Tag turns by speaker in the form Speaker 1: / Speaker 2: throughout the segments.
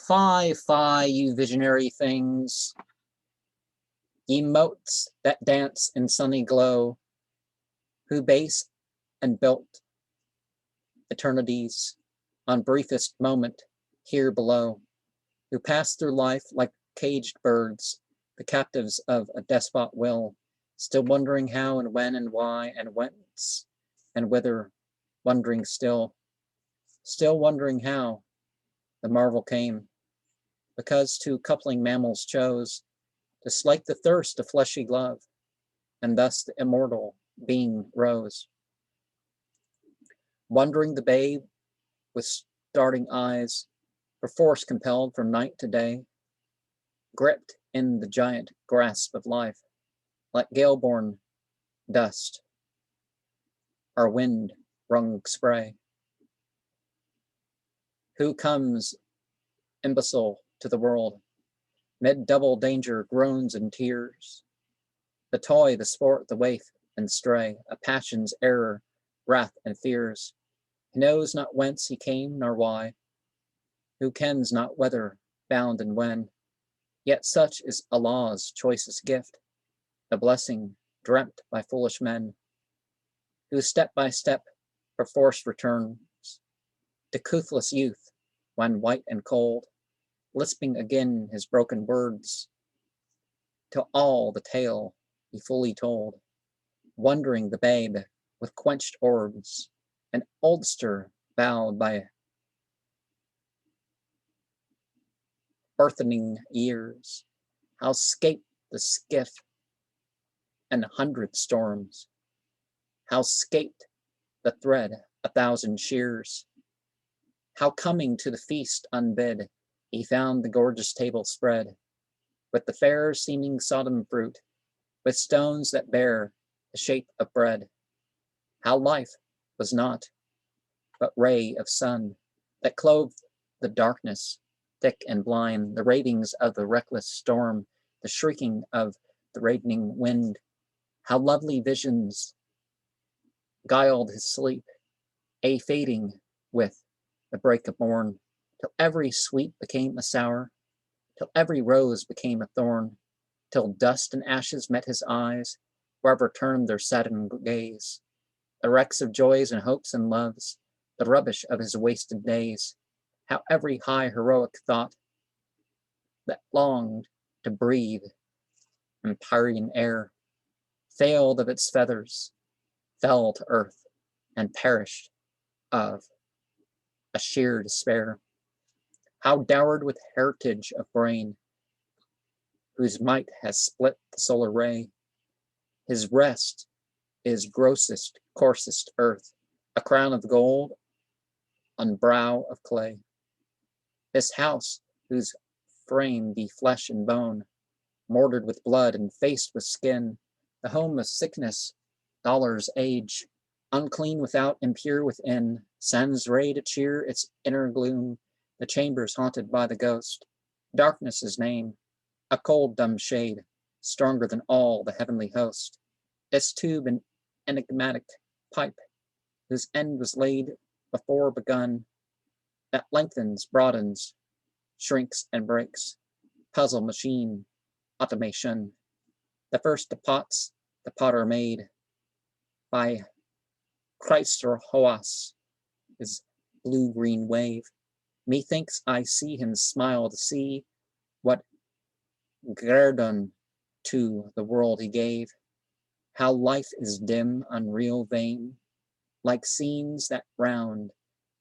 Speaker 1: Fie, fie, you visionary things, ye motes that dance in sunny glow, who base and built eternities on briefest moment here below, who pass through life like caged birds, the captives of a despot will, still wondering how and when and why and whence and whither, wondering still wondering how the marvel came, because two coupling mammals chose to slake the thirst of fleshy love, and thus the immortal being rose. Wondering the babe with starting eyes, perforce compelled from night to day, gripped in the giant grasp of life, like gale-born dust or wind-wrung spray. Who comes imbecile to the world, mid double danger, groans and tears, the toy, the sport, the waif and stray, a passion's error, wrath and fears. He knows not whence he came nor why, who kens not whether, bound and when, yet such is Allah's choicest gift, the blessing dreamt by foolish men, who step by step perforce returns to couthless youth when white and cold, lisping again his broken words, till all the tale be fully told, wondering the babe with quenched orbs, an oldster bowed by earthening years, how scape the skiff and 100 storms, how scaped the thread 1,000 shears, how coming to the feast unbid, he found the gorgeous table spread, with the fair seeming Sodom fruit, with stones that bear the shape of bread, how life was not but ray of sun, that clove the darkness, thick and blind, the ravings of the reckless storm, the shrieking of the ravening wind, how lovely visions guiled his sleep, a fading with the break of morn, till every sweet became a sour, till every rose became a thorn, till dust and ashes met his eyes, wherever turned their saddened gaze, the wrecks of joys and hopes and loves, the rubbish of his wasted days, how every high heroic thought that longed to breathe empyrean air failed of its feathers, fell to earth, and perished of a sheer despair. How dowered with heritage of brain, whose might has split the solar ray, his rest is grossest, coarsest earth, a crown of gold on brow of clay. This house, whose frame be flesh and bone, mortared with blood and faced with skin, the home of sickness, dollar's age, unclean without, impure within, sends ray to cheer its inner gloom, the chambers haunted by the ghost, darkness' name, a cold dumb shade, stronger than all the heavenly host, its tube an enigmatic pipe, whose end was laid before begun, that lengthens, broadens, shrinks and breaks, puzzle machine, automation, the first to pots, the potter made by Christ or Hoas, his blue-green wave. Methinks I see him smile to see what guerdon to the world he gave, how life is dim, unreal, vain, like scenes that round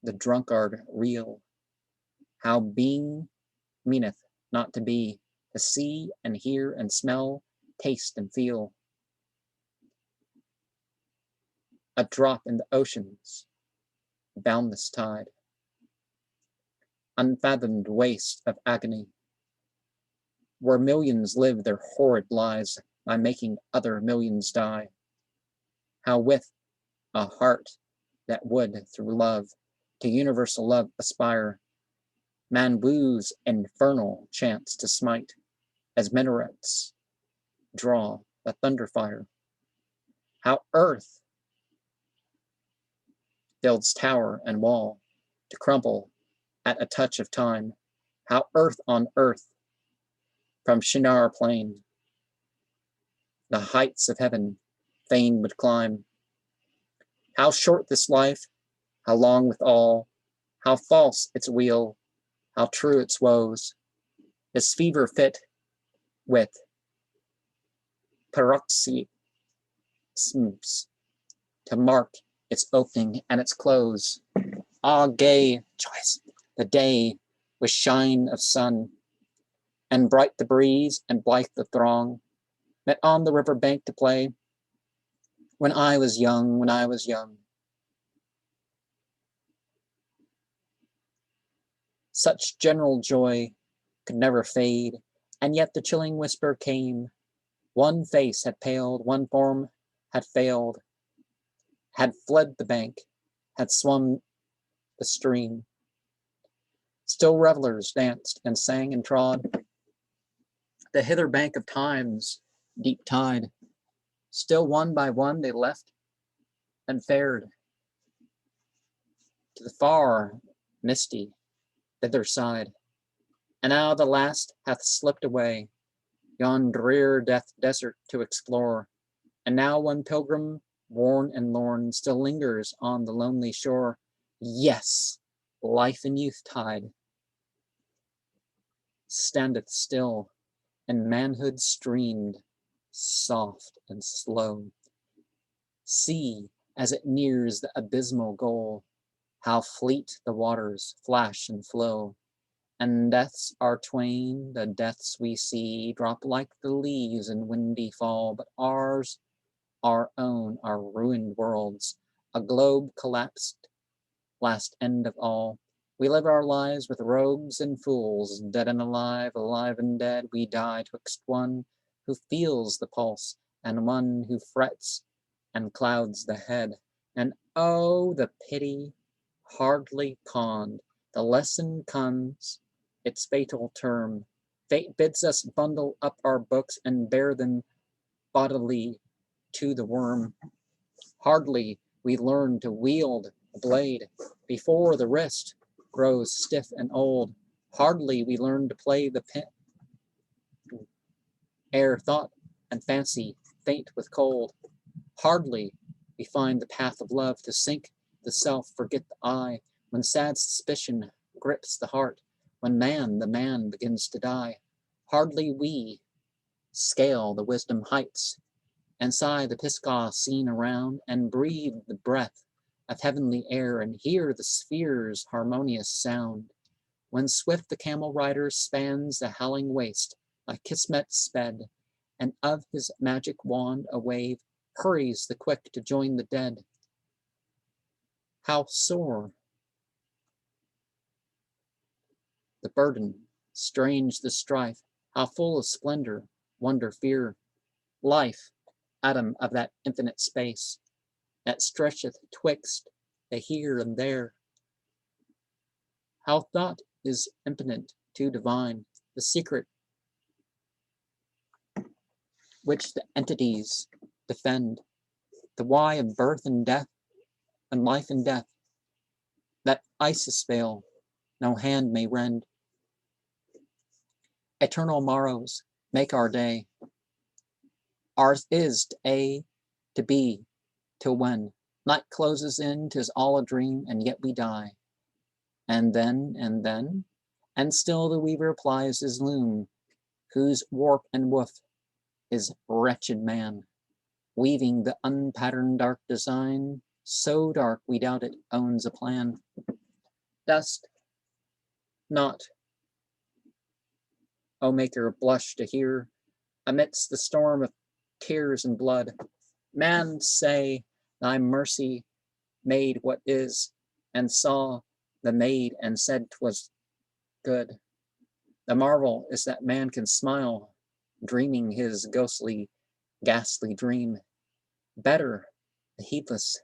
Speaker 1: the drunkard reel, how being meaneth not to be, to see and hear and smell, taste and feel, a drop in the ocean's boundless tide, unfathomed waste of agony, where millions live their horrid lives by making other millions die, how with a heart that would, through love, to universal love aspire, man woos infernal chants to smite, as minarets draw the thunder fire, how earth builds tower and wall to crumble at a touch of time, how earth on earth from Shinar plain, the heights of heaven fain would climb. How short this life, how long withal, how false its weal, how true its woes, is fever fit with paroxysms to mark its opening and its close. Ah, gay choice, the day with shine of sun, and bright the breeze and blithe the throng, met on the river bank to play, when I was young, when I was young. Such general joy could never fade, and yet the chilling whisper came. One face had paled, one form had failed, had fled the bank, had swum the stream. Still revelers danced and sang and trod the hither bank of time's deep tide. Still one by one they left and fared to the far, misty, thither side. And now the last hath slipped away, yon drear death desert to explore. And now one pilgrim, worn and lorn, still lingers on the lonely shore. Yes, life in youth tide standeth still, and manhood streamed, soft and slow. See, as it nears the abysmal goal, how fleet the waters flash and flow. And deaths are twain, the deaths we see, drop like the leaves in windy fall, but ours, our own, are ruined worlds, a globe collapsed, last end of all. We live our lives with rogues and fools, dead and alive, alive and dead. We die twixt one who feels the pulse and one who frets and clouds the head. And oh, the pity, hardly conned, the lesson comes, its fatal term. Fate bids us bundle up our books and bear them bodily to the worm. Hardly we learn to wield a blade before the wrist grows stiff and old. Hardly we learn to play the pen ere thought and fancy faint with cold. Hardly we find the path of love to sink the self, forget the I, when sad suspicion grips the heart, when the man begins to die. Hardly we scale the wisdom heights and sigh the Pisgah scene around, and breathe the breath of heavenly air, and hear the sphere's harmonious sound. When swift the camel rider spans the howling waste, like Kismet sped, and of his magic wand a wave hurries the quick to join the dead. How sore the burden, strange the strife, how full of splendor, wonder, fear, life, atom of that infinite space that stretcheth twixt the here and there. How thought is impotent to divine the secret which the entities defend, the why of birth and death, and life and death, that Isis veil no hand may rend. Eternal morrows make our day. Ours is to be, till when night closes in, 'tis all a dream, and yet we die. And then, and still the weaver plies his loom, whose warp and woof is wretched man, weaving the unpatterned dark design, so dark we doubt it owns a plan. Dost not, O Maker, blush to hear, amidst the storm of tears and blood, man say, thy mercy made what is, and saw the maid and said 'twas good. The marvel is that man can smile, dreaming his ghostly, ghastly dream. Better the heedless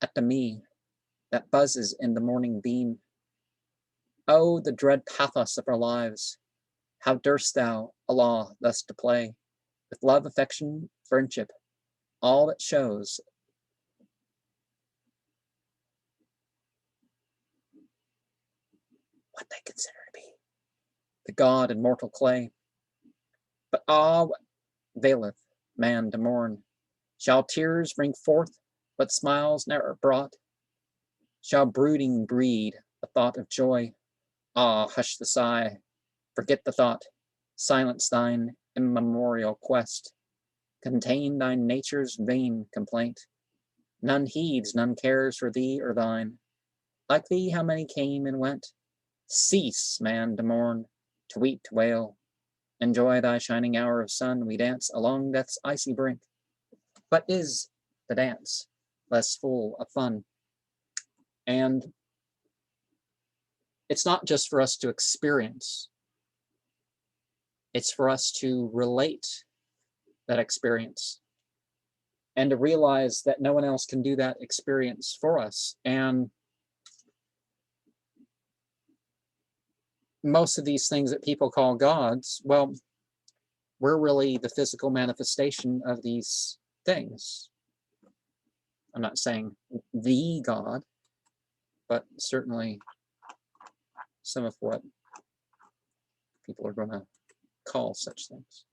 Speaker 1: epitome that buzzes in the morning beam. Oh, the dread pathos of our lives! How durst thou, Allah, thus to play with love, affection, friendship, all that shows what they consider to be the God in mortal clay. But ah, what vaileth man to mourn? Shall tears bring forth what smiles ne'er brought? Shall brooding breed a thought of joy? Ah, hush the sigh, forget the thought, silence thine immemorial quest, contain thy nature's vain complaint. None heeds, none cares for thee or thine. Like thee, how many came and went? Cease, man, to mourn, to weep, to wail. Enjoy thy shining hour of sun. We dance along death's icy brink. But is the dance less full of fun? And it's not just for us to experience, it's for us to relate that experience and to realize that no one else can do that experience for us. And most of these things that people call gods, well, we're really the physical manifestation of these things. I'm not saying the God, but certainly some of what people are going to call such things.